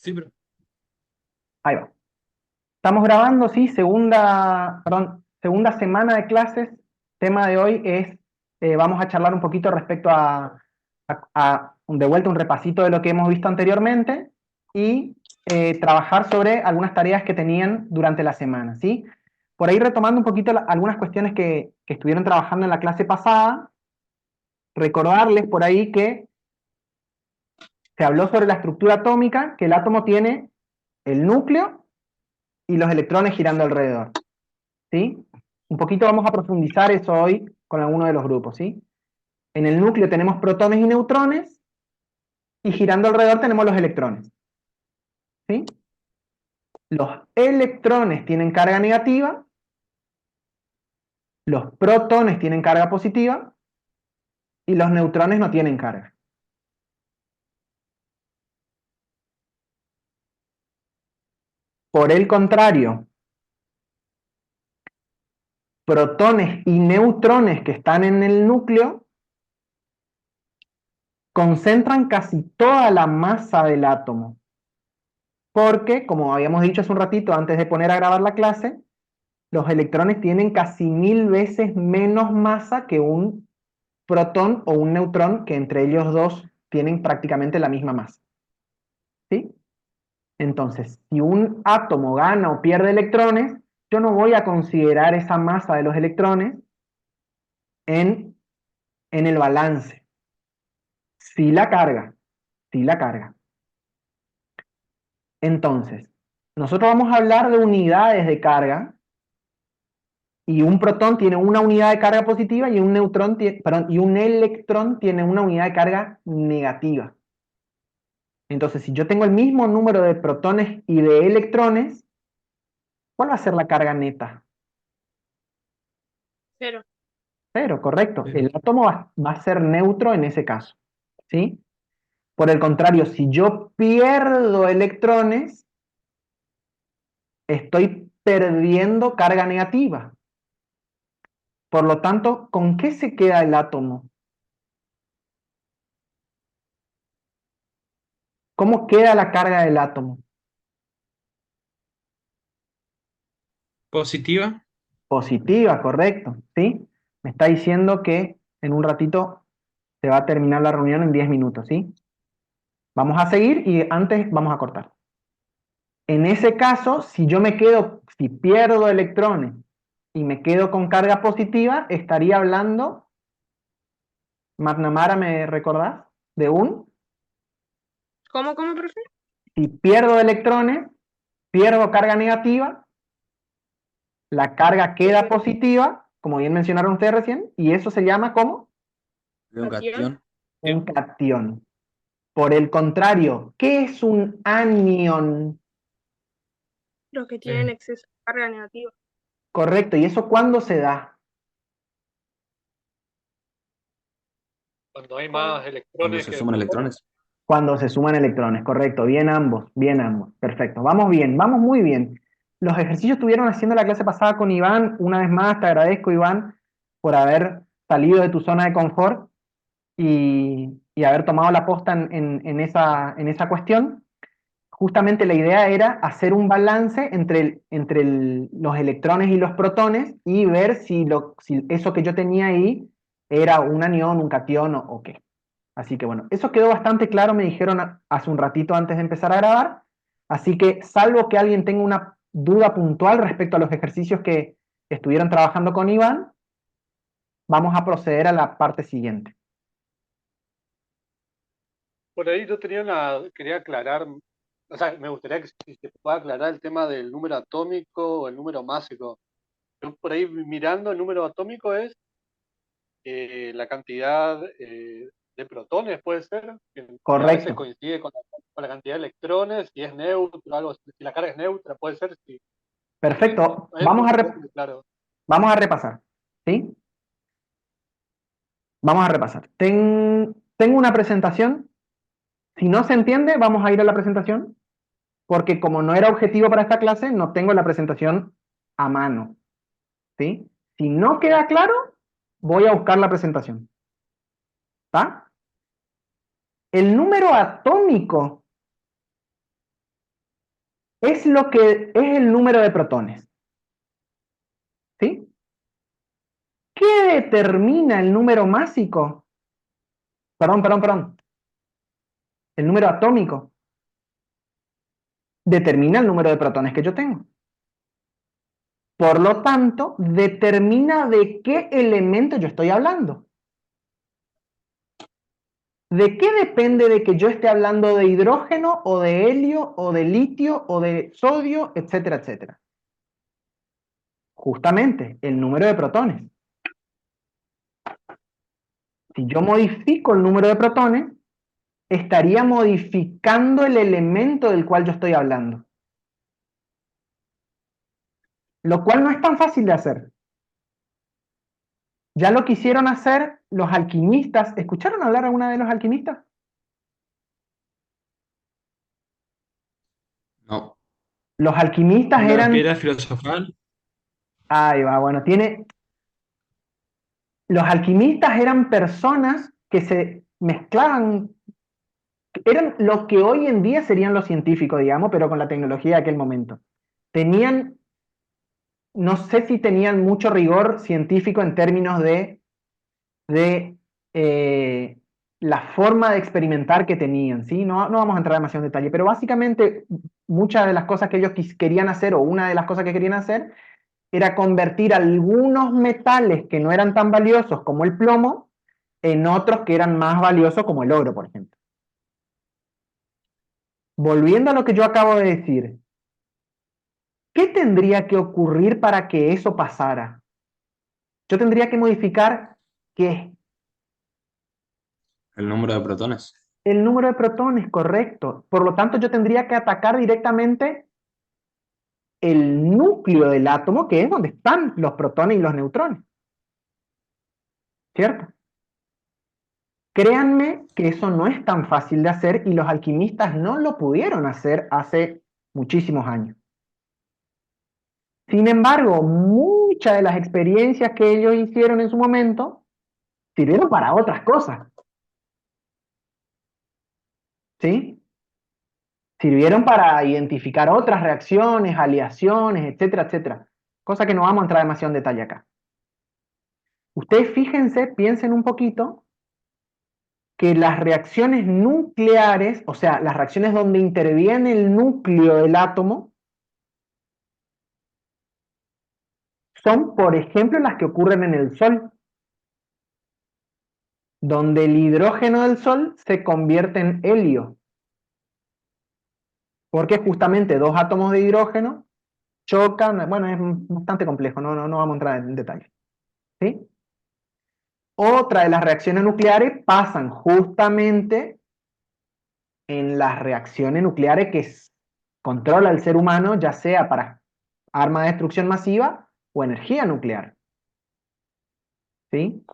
Sí, pero Ahí va. Estamos grabando, sí, segunda semana de clases. Tema de hoy es, vamos a charlar un poquito respecto de vuelta un repasito de lo que hemos visto anteriormente y trabajar sobre algunas tareas que tenían durante la semana, ¿sí? Por ahí retomando un poquito algunas cuestiones que estuvieron trabajando en la clase pasada, recordarles por ahí que se habló sobre la estructura atómica, que el átomo tiene el núcleo y los electrones girando alrededor. ¿Sí? Un poquito vamos a profundizar eso hoy con alguno de los grupos, ¿sí? En el núcleo tenemos protones y neutrones y girando alrededor tenemos los electrones, ¿sí? Los electrones tienen carga negativa, los protones tienen carga positiva y los neutrones no tienen carga. Por el contrario, protones y neutrones que están en el núcleo concentran casi toda la masa del átomo. Porque, como habíamos dicho hace un ratito antes de poner a grabar la clase, los electrones tienen casi 1000 veces menos masa que un protón o un neutrón, que entre ellos dos tienen prácticamente la misma masa. ¿Sí? Entonces, si un átomo gana o pierde electrones, yo no voy a considerar esa masa de los electrones en, en el balance. Sí la carga, sí la carga. Entonces, nosotros vamos a hablar de unidades de carga, y un protón tiene una unidad de carga positiva y y un electrón tiene una unidad de carga negativa. Entonces, si yo tengo el mismo número de protones y de electrones, ¿cuál va a ser la carga neta? Cero. Cero, correcto. pero El átomo va a ser neutro en ese caso, ¿sí? Por el contrario, si yo pierdo electrones, estoy perdiendo carga negativa. Por lo tanto, ¿con qué se queda el átomo? ¿Cómo queda la carga del átomo? positiva. Positiva, correcto, ¿sí? Me está diciendo que en un ratito se va a terminar la reunión en 10 minutos, ¿sí? Vamos a seguir y antes vamos a cortar. En ese caso, si pierdo electrones y me quedo con carga positiva, estaría hablando, McNamara, ¿me recordás? De ¿Cómo, profe? si pierdo electrones, pierdo carga negativa, la carga queda positiva, como bien mencionaron ustedes recién, y eso se llama ¿cómo? Un Cation. cation. Un cation. Por el contrario, ¿qué es un anión? Los que tienen eh, exceso de carga negativa. Correcto, ¿y eso cuándo se da? Cuando hay Con- más Cuando electrones se que suman protones. electrones. Cuando se suman electrones, correcto, bien ambos, perfecto. Vamos bien, vamos muy bien. Los ejercicios estuvieron haciendo la clase pasada con Iván, una vez más te agradezco, Iván, por haber salido de tu zona de confort y haber tomado la posta en esa cuestión. Justamente la idea era hacer un balance entre los electrones y los protones y ver si eso que yo tenía ahí era un anión, un catión o qué. Así que bueno, eso quedó bastante claro, me dijeron hace un ratito antes de empezar a grabar. Así que salvo que alguien tenga una duda puntual respecto a los ejercicios que estuvieron trabajando con Iván, vamos a proceder a la parte siguiente. Por ahí yo quería aclarar, o sea, me gustaría que si se pueda aclarar el tema del número atómico o el número másico. Yo por ahí mirando el número atómico es la cantidad de protones, puede ser, que a veces Correcto, coincide con la cantidad de electrones, si es neutro, algo, si la carga es neutra, puede ser, si, perfecto. eso no quedó muy claro. Vamos a repasar, ¿sí? Vamos a repasar. Tengo una presentación. Si no se entiende, vamos a ir a la presentación, porque como no era objetivo para esta clase, no tengo la presentación a mano, ¿sí? Si no queda claro, voy a buscar la presentación, ¿está? El número atómico es lo que es el número de protones. ¿Sí? ¿Qué determina el número másico? Perdón. El número atómico. Determina el número de protones que yo tengo. Por lo tanto, determina de qué elemento yo estoy hablando. ¿De qué depende de que yo esté hablando de hidrógeno o de helio o de litio o de sodio, etcétera, etcétera? Justamente, el número de protones. Si yo modifico el número de protones, estaría modificando el elemento del cual yo estoy hablando. Lo cual no es tan fácil de hacer. Ya lo quisieron hacer los alquimistas. ¿Escucharon hablar alguna vez de los alquimistas? No. Los alquimistas ¿Una eran... piedra filosofal? Ahí va, bueno, tiene... Los alquimistas eran personas que se mezclaban, eran lo que hoy en día serían los científicos, digamos, pero con la tecnología de aquel momento. Tenían, no sé si tenían mucho rigor científico en términos de la forma de experimentar que tenían, ¿sí? No vamos a entrar demasiado en detalle, pero básicamente muchas de las cosas que ellos querían hacer, o una de las cosas que querían hacer, era convertir algunos metales que no eran tan valiosos como el plomo en otros que eran más valiosos como el oro, por ejemplo. Volviendo a lo que yo acabo de decir, ¿qué tendría que ocurrir para que eso pasara? Yo tendría que modificar ¿qué? El número de protones. El número de protones, correcto. Por lo tanto, yo tendría que atacar directamente el núcleo del átomo, que es donde están los protones y los neutrones. ¿Cierto? Créanme que eso no es tan fácil de hacer y los alquimistas no lo pudieron hacer hace muchísimos años. Sin embargo, muchas de las experiencias que ellos hicieron en su momento sirvieron para otras cosas. ¿Sí? Sirvieron para identificar otras reacciones, aleaciones, etcétera, etcétera. Cosa que no vamos a entrar demasiado en detalle acá. Ustedes fíjense, piensen un poquito, que las reacciones nucleares, o sea, las reacciones donde interviene el núcleo del átomo, son, por ejemplo, las que ocurren en el Sol, donde el hidrógeno del Sol se convierte en helio, porque justamente dos átomos de hidrógeno chocan, bueno, es bastante complejo, no vamos a entrar en detalle. ¿Sí? Otra de las reacciones nucleares pasan justamente en las reacciones nucleares que controla el ser humano, ya sea para arma de destrucción masiva o energía nuclear. ¿Sí?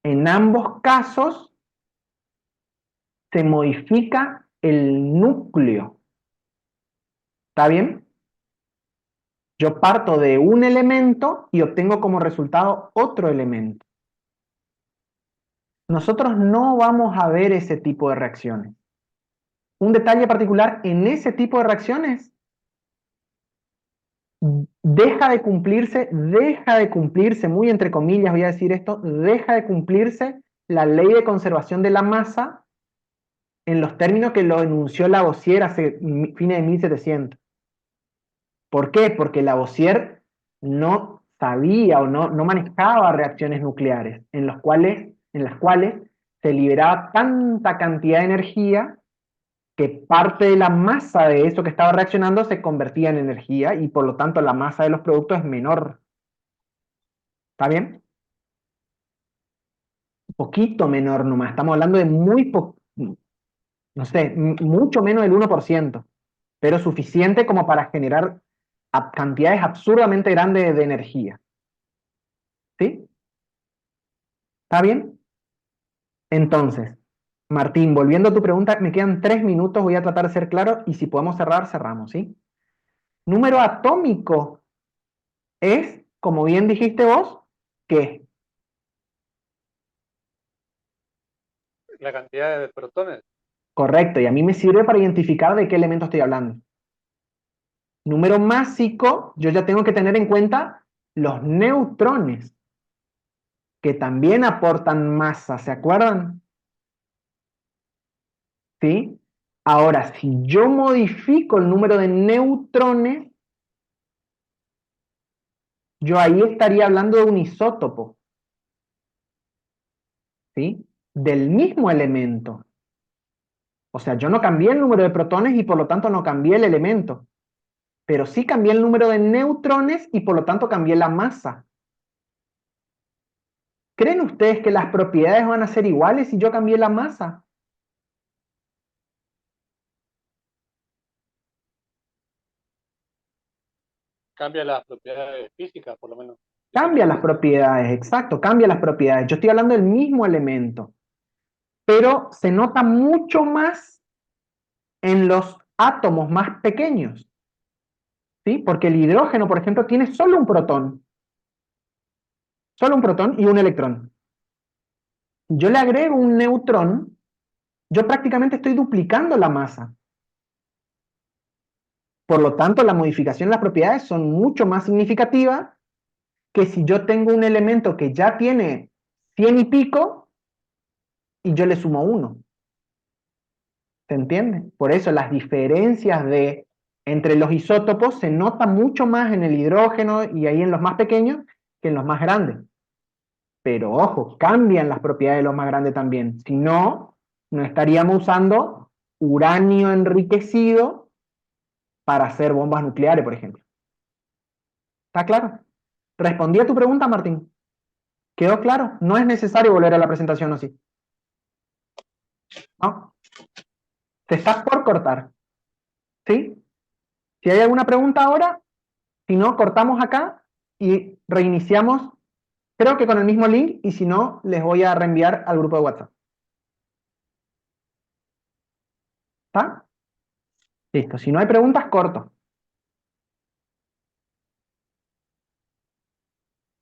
En ambos casos se modifica el núcleo. ¿Está bien? Yo parto de un elemento y obtengo como resultado otro elemento. Nosotros no vamos a ver ese tipo de reacciones. Un detalle particular en ese tipo de reacciones deja de cumplirse, muy entre comillas voy a decir esto, deja de cumplirse la ley de conservación de la masa en los términos que lo enunció Lavoisier hace fines de 1700. ¿Por qué? Porque Lavoisier no sabía o no manejaba reacciones nucleares en las cuales se liberaba tanta cantidad de energía que parte de la masa de eso que estaba reaccionando se convertía en energía y por lo tanto la masa de los productos es menor. ¿Está bien? Un poquito menor nomás. Estamos hablando de muy poco, no sé, mucho menos del 1%, pero suficiente como para generar cantidades absurdamente grandes de energía. ¿Sí? ¿Está bien? Entonces, Martín, volviendo a tu pregunta, me quedan 3 minutos, voy a tratar de ser claro y si podemos cerrar, cerramos, ¿sí? Número atómico es, como bien dijiste vos, ¿qué? La cantidad de protones. Correcto, y a mí me sirve para identificar de qué elemento estoy hablando. Número másico, yo ya tengo que tener en cuenta los neutrones, que también aportan masa, ¿se acuerdan? ¿Sí? Ahora, si yo modifico el número de neutrones, yo ahí estaría hablando de un isótopo, ¿sí? Del mismo elemento. O sea, yo no cambié el número de protones y por lo tanto no cambié el elemento, pero sí cambié el número de neutrones y por lo tanto cambié la masa. ¿Creen ustedes que las propiedades van a ser iguales si yo cambié la masa? Cambia las propiedades físicas, por lo menos. Cambia las propiedades, exacto, cambia las propiedades. Yo estoy hablando del mismo elemento, pero se nota mucho más en los átomos más pequeños, ¿sí? Porque el hidrógeno, por ejemplo, tiene solo un protón y un electrón. Si yo le agrego un neutrón, yo prácticamente estoy duplicando la masa. Por lo tanto, la modificación de las propiedades son mucho más significativas que si yo tengo un elemento que ya tiene 100 y pico y yo le sumo 1. ¿Se entiende? Por eso las diferencias entre los isótopos se notan mucho más en el hidrógeno y ahí en los más pequeños que en los más grandes. Pero ojo, cambian las propiedades de los más grandes también. Si no, no estaríamos usando uranio enriquecido para hacer bombas nucleares, por ejemplo. ¿Está claro? Respondí a tu pregunta, Martín. ¿Quedó claro? No es necesario volver a la presentación, ¿o sí? ¿No? Se está por cortar. ¿Sí? Si hay alguna pregunta ahora, si no, cortamos acá y reiniciamos, creo que con el mismo link, y si no, les voy a reenviar al grupo de WhatsApp. ¿Está? Listo. Si no hay preguntas, corto.